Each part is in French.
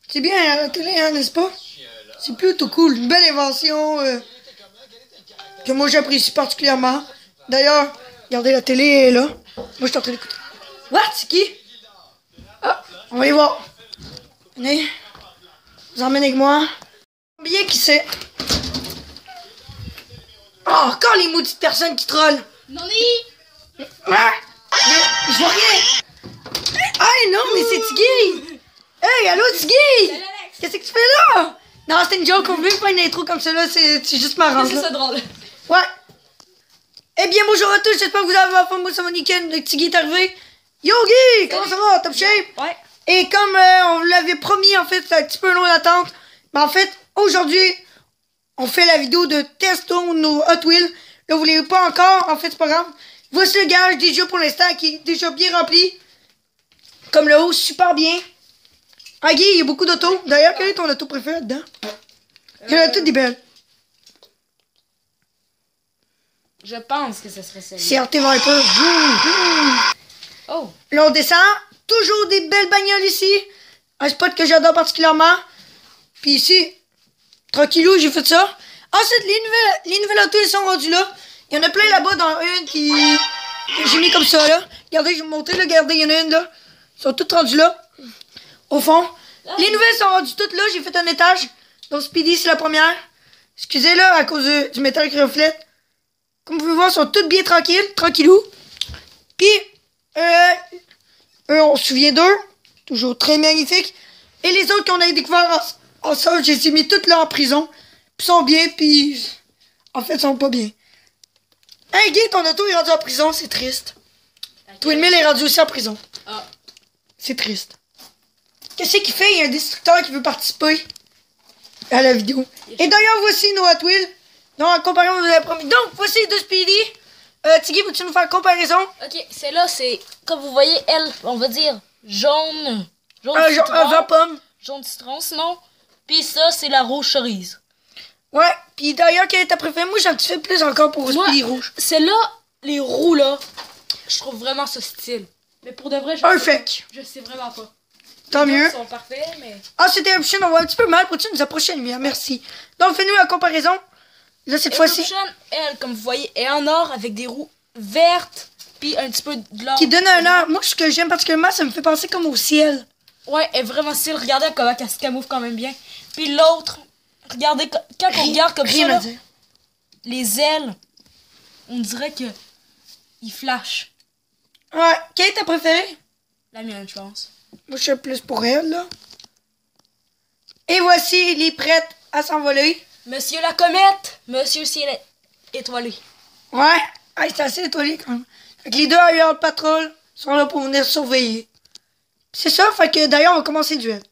C'est bien à la télé, hein, n'est-ce pas? C'est plutôt cool. Une belle invention que moi j'apprécie particulièrement. D'ailleurs, regardez la télé est là. Moi je suis en train d'écouter. What? C'est qui? Ah, on va aller voir. Venez. Vous emmènez avec moi. Bien qui c'est? Oh, encore les maudites personnes qui trollent. Non mais... Ah, je vois rien. Hey, non, mais c'est Tiggy. Hey, allô Tiggy. Qu'est-ce que tu fais là? Non, c'était une joke. On veut pas une intro comme ça là. C'est juste marrant. C'est ça drôle. Ouais. Eh bien, bonjour à tous. J'espère que vous avez la forme. Moi, c'est mon week-end. Le Tiggy est arrivé. Yogi, comment ça va? Top shape? Ouais. Et comme on vous l'avait promis, en fait, c'est un petit peu long d'attente. Mais en fait, aujourd'hui, on fait la vidéo de testons nos Hot Wheels. Là, vous ne l'avez pas encore. En fait, c'est pas grave. Voici le garage déjà pour l'instant qui est déjà bien rempli. Comme le haut, super bien. Ah, Guy, il y a beaucoup d'autos. D'ailleurs, quel est ton auto préféré dedans? Il y en a toutes des belles. Je pense que ce serait celle-là. C'est RT Viper. Oh. Là, on descend. Toujours des belles bagnoles ici. Un spot que j'adore particulièrement. Puis ici, tranquillou, j'ai fait ça. Ensuite, les nouvelles autos, ils sont rendus là. Il y en a plein là-bas dans une que j'ai mis comme ça, là. Regardez, je vais vous montrer, là. Regardez, il y en a une, là. Ils sont toutes rendues là. Au fond. Les nouvelles sont rendues toutes là. J'ai fait un étage. Donc, Speedy, c'est la première. Excusez, là, à cause du métal qui reflète. Comme vous pouvez voir, ils sont toutes bien tranquilles. Tranquillou. Puis, on se souvient d'eux. Toujours très magnifiques. Et les autres qu'on a découvert ensemble, j'ai mis toutes là en prison. Puis, ils sont bien, puis... En fait, ils sont pas bien. Hey, Guy, ton auto est rendu en prison. C'est triste. Twin Mill est rendu aussi en prison. Ah. C'est triste. Qu'est-ce qu'il fait? Il y a un destructeur qui veut participer à la vidéo. Et d'ailleurs, voici nos Hot Wheels. Donc, en comparaison, vous avez promis. Donc, voici les deux Speedy. Tiggy, peux-tu nous faire une comparaison? Ok, celle-là, c'est, comme vous voyez, elle, on va dire, jaune. Jaune Genre un vent pomme. Jaune citron, sinon. Puis ça, c'est la rouge cerise. Ouais, puis d'ailleurs, quelle est ta préférée? Moi, j'en fais plus encore pour Speedy rouge. Celle-là, les roues, là, je trouve vraiment ce style. Mais pour de vrai, je sais vraiment pas. Tant mieux. Ils sont parfaits, mais... Ah, c'était un on voit un petit peu mal. Peux-tu nous approcher de lumière? Merci. Donc, fais-nous la comparaison. Là, cette fois-ci. Elle, comme vous voyez, est en or avec des roues vertes, puis un petit peu de l'or. Qui donne un air. Moi, ce que j'aime particulièrement, ça me fait penser comme au ciel. Ouais, elle est vraiment style. Regardez comment elle se camoufle quand même bien. Puis l'autre, regardez, quand on regarde comme ça, là, les ailes, on dirait que ils flashent. Ouais. Quelle est ta préférée? La mienne, je pense. Moi, je suis plus pour elle, là. Et voici, il est prête à s'envoler. Monsieur la comète, monsieur ciel étoilé. Ouais, c'est assez étoilé quand même. Fait que les deux ailleurs de patrol sont là pour venir surveiller. C'est ça, fait que d'ailleurs, on va commencer le duel.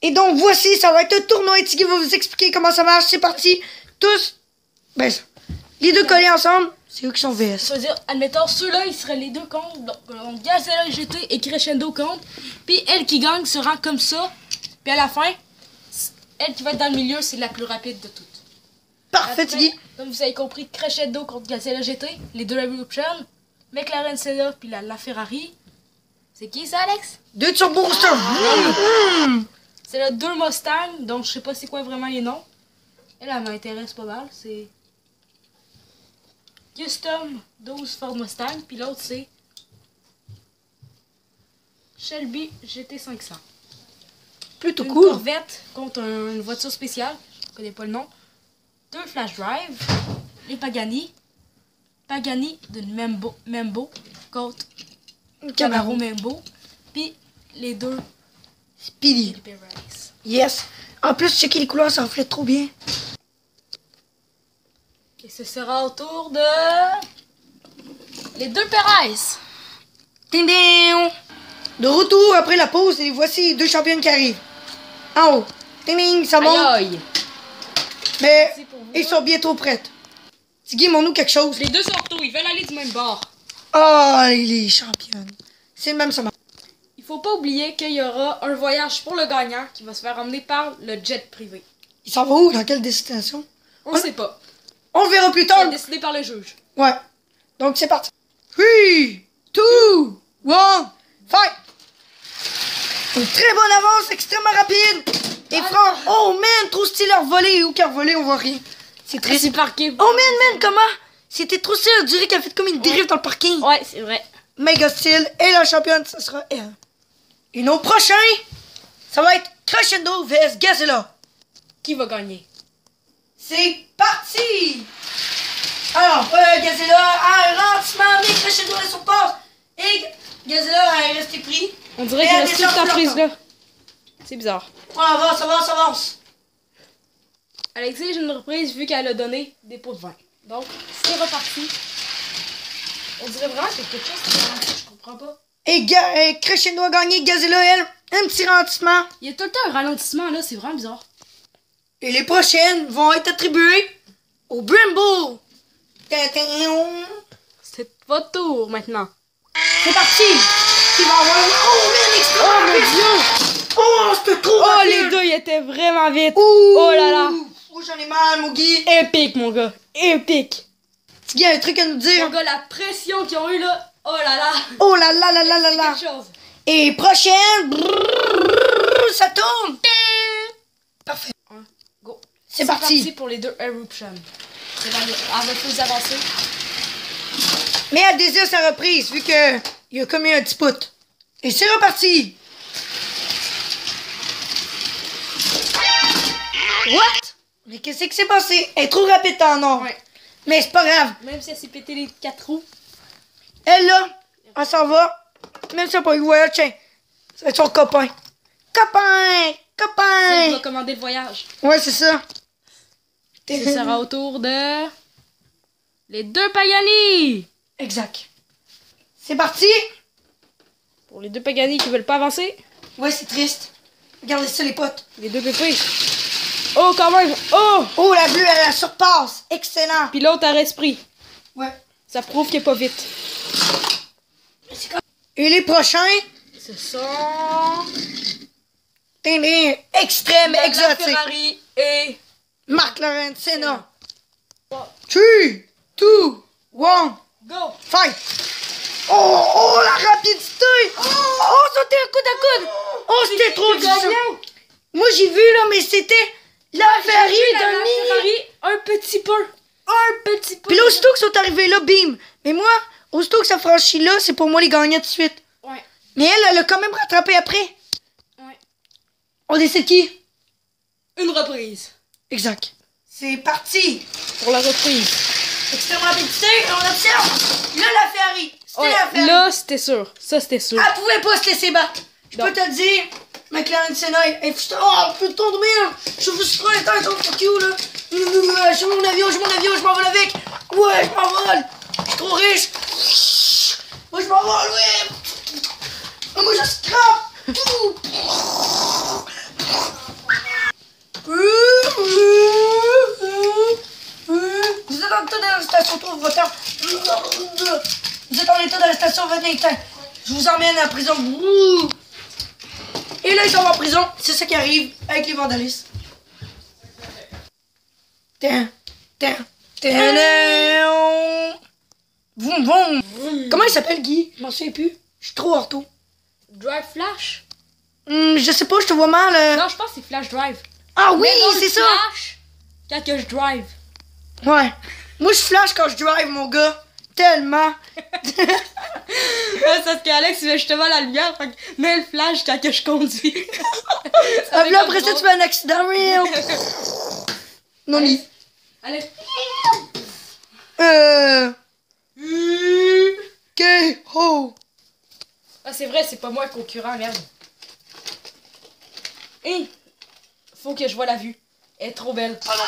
Et donc, voici, ça va être un tournoi. Et Tiggy va vous expliquer comment ça marche. C'est parti. Tous, ben, les deux collés ensemble, c'est eux qui sont VS. Ça veut dire, admettons, ceux-là, ils seraient les deux contre. Donc, Gazelle GT et Crescendo contre. Puis elle qui gagne se rend comme ça. Puis à la fin, elle qui va être dans le milieu, c'est la plus rapide de toutes. Parfait, Tiggy. Comme vous avez compris, Crescendo contre Gazelle GT, les deux Revolution, McLaren Senna puis la Ferrari. C'est qui ça, Alex? Deux Turbo Rooster. C'est le deux Mustang, donc je sais pas c'est quoi vraiment les noms. Elle m'intéresse pas mal, c'est Custom 12 Ford Mustang, puis l'autre c'est Shelby GT500. Plutôt Une cool. Corvette contre une voiture spéciale, je connais pas le nom. Deux flash drive, les Pagani de Membo contre Camaro Membo, puis les deux Speedy. Yes. En plus, checker les couleurs, ça reflète trop bien. Et ce sera au tour de les deux Perez. Ding ding. De retour après la pause, et voici les deux championnes qui arrivent. En haut. Ding ding, ça monte. Aïe. Mais ils sont bientôt prêtes. Tiggy, montre-nous quelque chose. Les deux sont retour, ils veulent aller du même bord. Oh, les championnes. C'est le même, ça marche. Il faut pas oublier qu'il y aura un voyage pour le gagnant qui va se faire emmener par le jet privé. Il s'en va où? Dans quelle destination? On sait pas. On verra plus tard. C'est décidé par le juge. Ouais. Donc, c'est parti. 3, 2, 1, fight! Une très bonne avance, extrêmement rapide. Et Franck, oh man, trop stylé à revoler. Où qu'à revoler, on voit rien. C'est triste. C'est parqué. Oh man, comment? C'était trop stylé, on dirait qu'elle a fait comme une dérive dans le parking. Ouais, c'est vrai. Méga style. Et la championne, ça sera elle. Et nos prochains, ça va être Crescendo vs Gazella. Qui va gagner? C'est parti! Alors, Gazella a un ralentissement, mais Crescendo est sur passe. Et Gazella est resté pris. On dirait qu'il reste tout le temps prise là. C'est bizarre. On avance, avance, avance. Alexis, j'ai une reprise vu qu'elle a donné des pots de vin. Donc, c'est reparti. On dirait vraiment que quelque chose qui ralenti, je comprends pas. Et Crescendo a gagné, Gazella, elle, un petit ralentissement. Il y a tout le temps un ralentissement là, c'est vraiment bizarre. Et les prochaines vont être attribuées au Brembo. C'est votre tour maintenant. C'est parti! Qui va avoir... Oh, man, extra! Oh mon dieu! Oh, c'était trop Oh, rapide! les deux, ils étaient vraiment vite. Ouh. Oh là là! Oh, j'en ai mal, mon Guy! Épique, mon gars. Épique. Tu Guy a un truc à nous dire? Mon gars, la pression qu'ils ont eu là. Oh là là! Oh là là là là là là! Quelque chose. Et prochaine... Brrr, ça tourne! Parfait. Go. C'est parti. Pour les deux Eruption. C'est la avec plus avancée. Mais elle désire sa reprise, vu que il y a comme eu un petit put. Et c'est reparti! What? Mais qu'est-ce qui s'est passé? Elle est trop rapide en or. Ouais. Mais c'est pas grave. Même si elle s'est pété les 4 roues. Elle là, elle s'en va. Même si elle n'a pas eu le voyage, tiens. Ça va être son copain. Copain! Elle Copain! va commander le voyage. Ouais, c'est ça. Ce sera au tour de... les deux Pagani! Exact. C'est parti? Pour les deux Pagani qui veulent pas avancer. Ouais, c'est triste. Regardez ça, les potes. Les deux pépés. Oh, quand même! Oh! Oh, la bleue, elle la surpasse. Excellent. Puis l'autre a esprit. Ouais. Ça prouve qu'il est pas vite. Et les prochains? Ce sont... Extrême, la exotique. Ferrari et... McLaren, Senna. Oh, 3, 2, 1, go! fight! Oh, oh, la rapidité! Oh, sauter un coude à coude! Oh, c'était trop difficile! Moi, j'ai vu, là, mais c'était la Ferrari d'un mini... Ferrari, un petit peu. Un petit peu. Puis là, aussitôt qu'ils sont arrivés là, bim! Mais moi, aussitôt que ça franchit là, c'est pour moi les gagnants tout de suite. Ouais, Mais elle a quand même rattrapé après. ouais. On décide qui? Une reprise. Exact. C'est parti! Pour la reprise. Extrême rapidité, on observe. Là, la Ferrari. C'était Ouais, la Ferrari. là, c'était sûr. Ça, c'était sûr. Elle pouvait pas se laisser battre. Je peux Non. te le dire. McLaren Senna est frustrée. Oh, putain de merde. Je suis frustré. Attends, fuck you, là. J'ai mon avion, je m'envole avec. Ouais, je m'envole. Je suis trop riche. Moi, je m'envole, ouais. Moi, je scrape. Tout. Vous êtes en état d'arrestation, trouve votre temps. Vous êtes en état d'arrestation, venez, tiens. Je vous emmène à la prison. Et là, ils sont en prison. C'est ça qui arrive avec les vandalistes. Tiens, tiens, tiens. Vroom, vroom. Comment il s'appelle, Guy? Je m'en souviens plus. Je suis trop ortho. Drive Flash? Je sais pas, je te vois mal. Non, je pense que c'est Flash Drive. Ah oui, Mais non, c'est le ça. Flash, quand que je drive. Ouais. Moi, je flash quand je drive, mon gars. Tellement. C'est parce qu'Alex, il met justement la lumière. Fait que mets le flash quand que je conduis. Ah, là, après ça, tu fais un accident. Non, ni. Allez. Ok. Oh. Ah, c'est vrai, c'est pas moi le concurrent, merde. Hé! Faut que je vois la vue. Elle est trop belle. Ah non!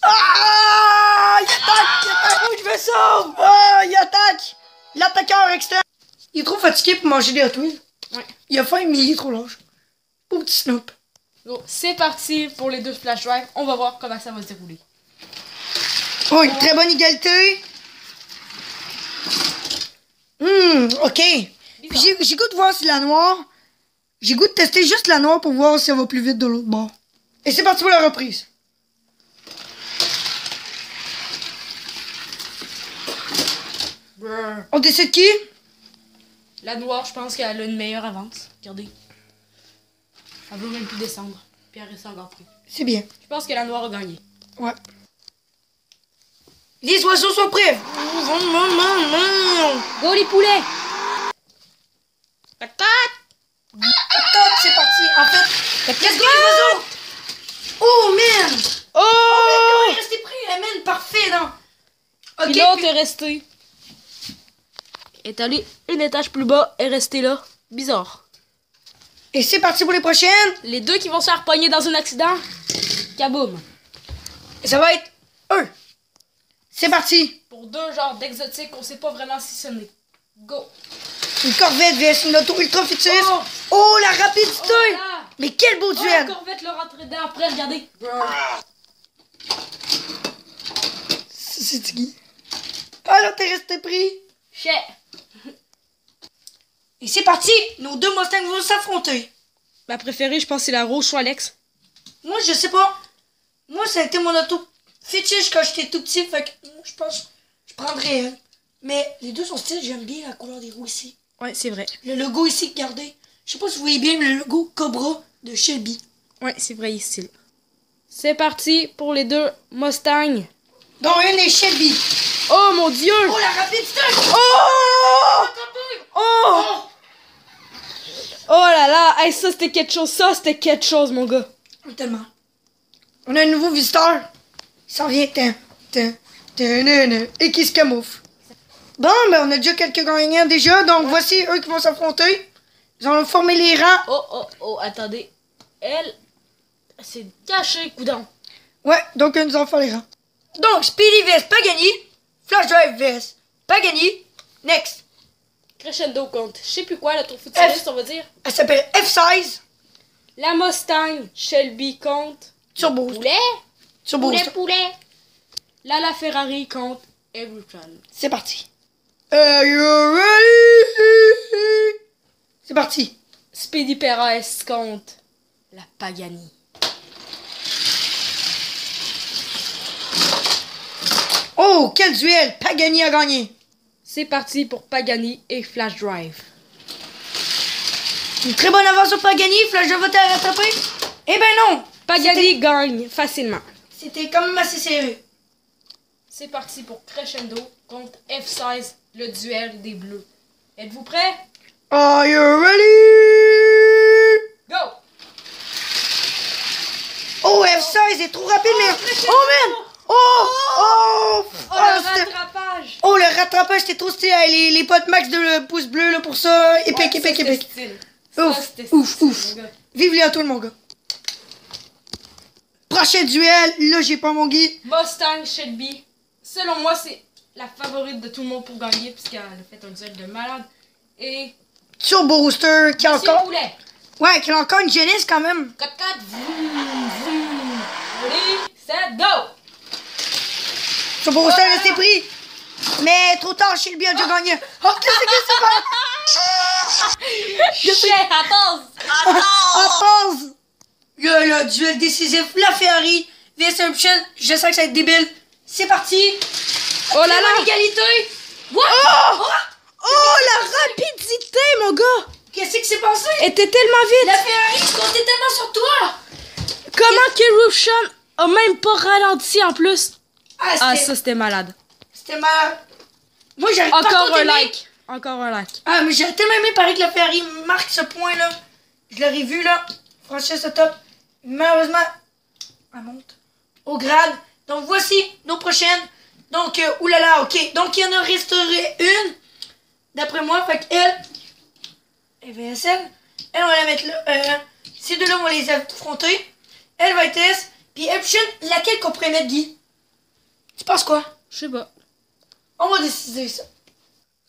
Ah! Il attaque! Où je me sauve! Ah! Il attaque! L'attaqueur extrême! Il est trop fatigué pour manger des Hot Wheels. Ouais. Il a faim, mais il est trop lâche. Au petit Snoop. Bon, c'est parti pour les deux flash drive. On va voir comment ça va se dérouler. Oh, une très bonne égalité. Ok. Puis j'ai goût de voir si la noire... J'ai goût de tester juste la noire pour voir si elle va plus vite de l'autre bord. Et c'est parti pour la reprise. Brrr. On décide qui? La noire, je pense qu'elle a une meilleure avance. Regardez. Elle veut même plus descendre. Puis elle reste encore plus. C'est bien. Je pense que la noire a gagné. Ouais. Les oiseaux sont prêts. Go les poulets! Tac, c'est parti. En fait, qu'est-ce que les oiseaux? Oh, man! Oh! Il est resté pris, man, parfait, non? Puis l'autre est resté. Est allé un étage plus bas, est resté là. Bizarre. Et c'est parti pour les prochaines. Les deux qui vont se faire pogner dans un accident. Kaboum. Et ça va être eux. C'est parti. Pour deux genres d'exotiques, on sait pas vraiment si ce n'est. Go. Une Corvette vs une auto ultra futuriste. Oh. Oh, la rapidité. Oh là. Mais quel beau Oh, duel. la Corvette le rentre dedans après, regardez. C'est qui? Ah là, t'es resté pris. Chais. Et c'est parti. Nos deux Mustangs vont s'affronter. Ma préférée, je pense, c'est la rouge soit Alex. Moi, je sais pas. Moi, ça a été mon auto fétiche quand j'étais tout petit. Fait que moi, je pense que je prendrais elle. Mais les deux sont stylés. J'aime bien la couleur des roues ici. Ouais, c'est vrai. Le logo ici, regardez. Je sais pas si vous voyez bien, mais le logo Cobra de Shelby. Ouais, c'est vrai, style. C'est parti pour les deux Mustangs. Dont une est Shelby. Oh mon dieu! Oh, la rapidité. Oh! Oh! Oh là là! Hey, ça c'était quelque chose, mon gars. Tellement. On a un nouveau visiteur. Il s'en vient. Et qui se camoufle. Bon, ben on a déjà quelques gagnants déjà. Donc voici eux qui vont s'affronter. Ils ont formé les rangs. Oh, attendez. Elle s'est cachée, coudon. Ouais, donc nous allons faire les rangs. Donc, Speedy vs Pagani. Flash Drive vs Pagani. Next. Crescendo contre, je sais plus quoi, la tour futuriste, on va dire. Elle s'appelle F-Size. La Mustang Shelby contre Turbo. Poulet. La Ferrari contre Everton. C'est parti. Are you ready? C'est parti. Speedy Perez contre la Pagani. Oh, quel duel. Pagani a gagné. C'est parti pour Pagani et Flash Drive. Une très bonne avance sur Pagani. Flash Drive va te rattraper. Eh ben non. Pagani gagne facilement. C'était quand même assez serré. C'est parti pour Crescendo contre F-Size, le duel des bleus. Êtes-vous prêts? Are you ready? Go! Oh, F-Size est trop rapide, mais... Oh, man! Oh, le rattrapage! Oh, le rattrapage, c'était trop stylé. Les potes max de le pouce bleu là, pour ça. Épique. Ouf. Vive les autos, mon gars. Prochain duel. Là, j'ai pas mon Guy. Mustang Shelby. Selon moi, c'est la favorite de tout le monde pour gagner, puisqu'elle a fait un duel de malade. Et... Turbo Rooster, qui a encore... Poulet. Ouais, qui a encore une jeunesse, quand même. 4-4. Ready, set, go! Turbo Rooster est resté pris. Mais trop tard, Shelby a déjà gagné. Oh, qu'est-ce que c'est? Attends. Le duel décisif, la Ferrari vs Option. Je sais que ça va être débile. C'est parti. Oh là là. Égalité. What? Oh, la rapidité, mon gars. Qu'est-ce qui s'est passé? Elle était tellement vite. La Ferrari comptait tellement sur toi. Comment Keruption a même pas ralenti en plus? Ah, ça c'était malade. C'était mal. Moi, j'arrive pas Encore à un like. Encore un like. Ah, mais j'aurais tellement aimé pareil que la Ferrari marque ce point-là. Je l'aurais vu, là. Franchir ce top. Malheureusement, elle monte au grade. Donc, voici nos prochaines. Donc, oulala, ok. Donc, il y en a resterait une. D'après moi, fait qu'elle, VSL, elle, on va la mettre là. Ces deux-là, on va les affronter. Elle va être S. Puis, Option, laquelle qu'on pourrait mettre, Guy? Tu penses quoi? Je sais pas. On va décider ça.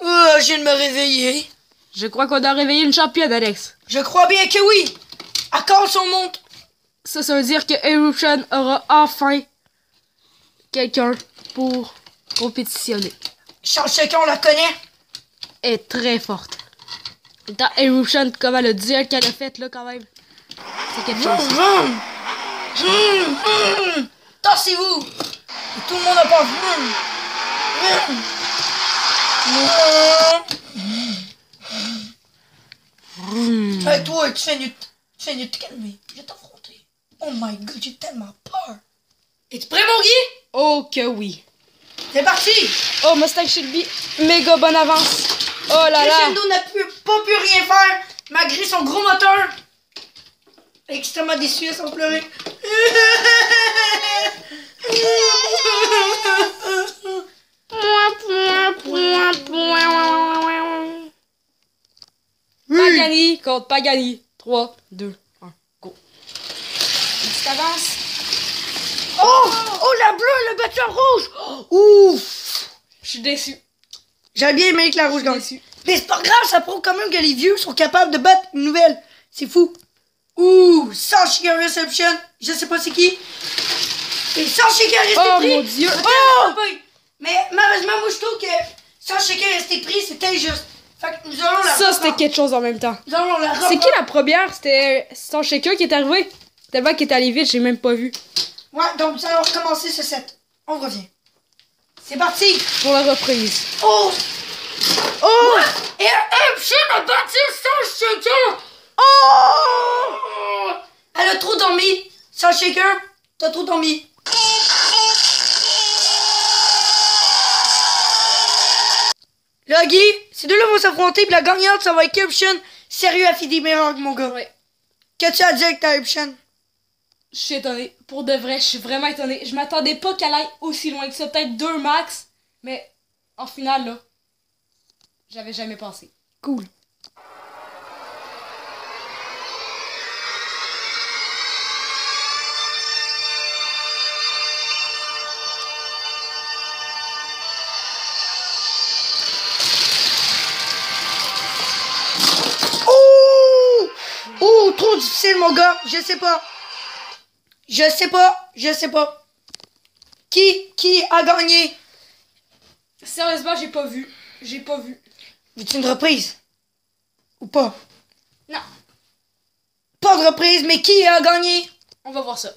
Oh, je viens de me réveiller. Je crois qu'on a réveillé une championne, Alex. Je crois bien que oui. À quand son monte? Ça veut dire que Eruption aura enfin quelqu'un pour compétitionner. Charles Chacun, on la connaît. Elle est très forte. Dans Eruption, comment le duel qu'elle a fait là quand même. C'est quelque chose. Tassez-vous. Et tout le monde a pas vu. Hey, toi, tu fais mieux de te calmer. Je vais t'affronter. Oh my god, j'ai tellement peur. Es-tu prêt, mon Guy? Oh que oui. C'est parti! Oh, Mustang Shelby, méga bonne avance. Oh là là. Crescendo n'a pas pu rien faire malgré son gros moteur. Extrêmement déçu sans pleurer. Pagani contre Pagani. 3, 2, 1, go. Petite avance. Oh! Oh, la bleue, elle a battu en rouge! Ouf! Je suis déçu. J'avais bien aimé que la rouge gagne. Déçu. Mais c'est pas grave, ça prouve quand même que les vieux sont capables de battre une nouvelle. C'est fou. Ouh! Sans Chicken Reception. Je sais pas c'est qui. Et sans Chicken resté Oh pris. mon Dieu. Oh! Mais malheureusement, moi je trouve que sans Chicken resté pris, c'était injuste. Fait que nous allons la Ça, c'était reprendre. quelque chose en même temps. Nous allons la C'est qui reprendre. la première? C'était Star Shaker qui est arrivé? Tellement qu'il est allé vite, j'ai même pas vu. Ouais, donc nous allons recommencer ce set. On revient. C'est parti! Pour la reprise. Oh! Oh! Et Epson a battu sans shaker! Oh! Elle a trop dormi. Sans shaker, t'as trop dormi. Là, Guy, ces deux-là vont s'affronter, puis la gagnante, ça va être Epson. Sérieux à Fidi Mirage, mon gars. Ouais. Qu'as-tu à dire avec ta Epson? Je suis étonné. Pour de vrai, je suis vraiment étonné. Je m'attendais pas qu'elle aille aussi loin que ça. Peut-être 2 max. Mais en finale, là, j'avais jamais pensé. Cool. Oh! Oh, trop difficile, mon gars. Je sais pas. Je sais pas. Qui a gagné? Sérieusement, j'ai pas vu. J'ai pas vu. Veux-tu une reprise? Ou pas? Non. Pas de reprise, mais qui a gagné? On va voir ça.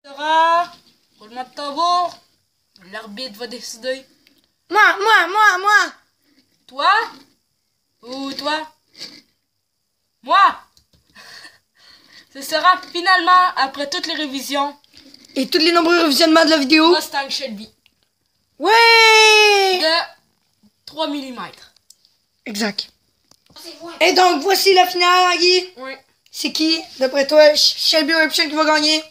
Sera roulement de tambour. L'arbitre va décider. Moi. Toi ou toi? Moi. Ce sera finalement, après toutes les révisions, Et tous les nombreux revisionnements de la vidéo? Mustang Shelby Ouais! de 3 mm. Exact. Et donc, voici la finale, Guy. Oui. C'est qui, d'après toi, Shelby ou Epson qui va gagner?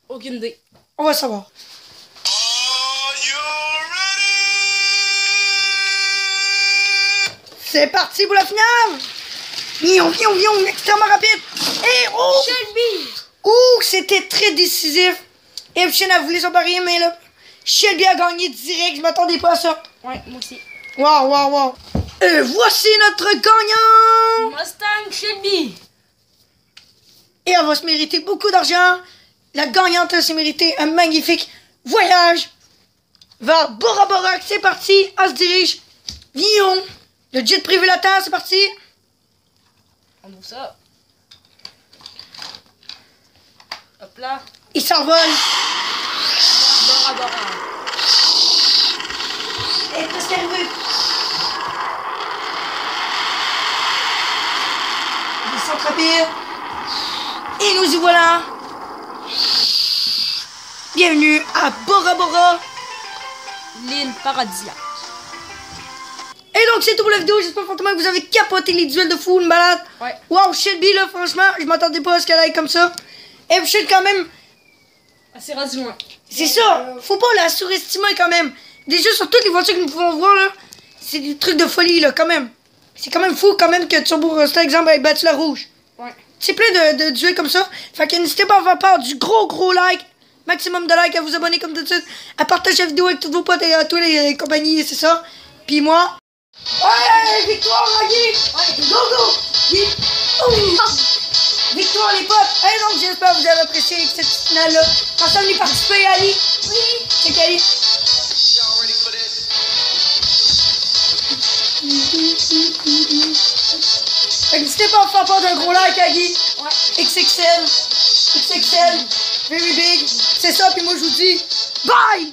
Aucune idée. On va savoir. C'est parti pour la finale! Viens, extrêmement rapide! Et oh! Shelby! Ouh, c'était très décisif. Epson a voulu s'emparer, mais là, Shelby a gagné direct. Je m'attendais pas à ça. Ouais, moi aussi. Wow. Et voici notre gagnant! Mustang Shelby! Et elle va se mériter beaucoup d'argent. La gagnante s'est mérité un magnifique voyage vers Bora Bora. C'est parti, elle se dirige. Viens, le jet privé l'attend, c'est parti. On ouvre ça. Hop là. Il s'envole. Bora Bora. Elle est presque arrivée. Descente rapide. Et nous y voilà. Bienvenue à Bora Bora. L'île paradisiaque. Et donc c'est tout pour la vidéo, j'espère fortement que vous avez capoté les duels de fou, une balade. Ouais. Wow, Shelby là, franchement, je m'attendais pas à ce qu'elle aille comme ça. Et Epson quand même, Assez rendu loin. c'est ça, faut pas la surestimer quand même. Déjà sur toutes les voitures que nous pouvons voir là, c'est des trucs de folie là quand même. C'est quand même fou quand même que Turbo Roster exemple ait battu la rouge. Ouais. C'est plein de duels comme ça. Fait que n'hésitez pas à faire part du gros like. Maximum de likes, à vous abonner comme d'habitude. À partager la vidéo avec tous vos potes et à tous les compagnies, c'est ça. Puis moi... Ouais, victoire, Guy! Ouais, go! Guy! Oh. Victoire, les potes! Allez, donc, j'espère que vous avez apprécié cette finale-là. Pensez à venir participer, Ali. Oui, c'est qu'Ali. Fait que n'hésitez pas à faire part d'un gros like à Guy. Ouais. XXL, very big. C'est ça, puis moi je vous dis bye!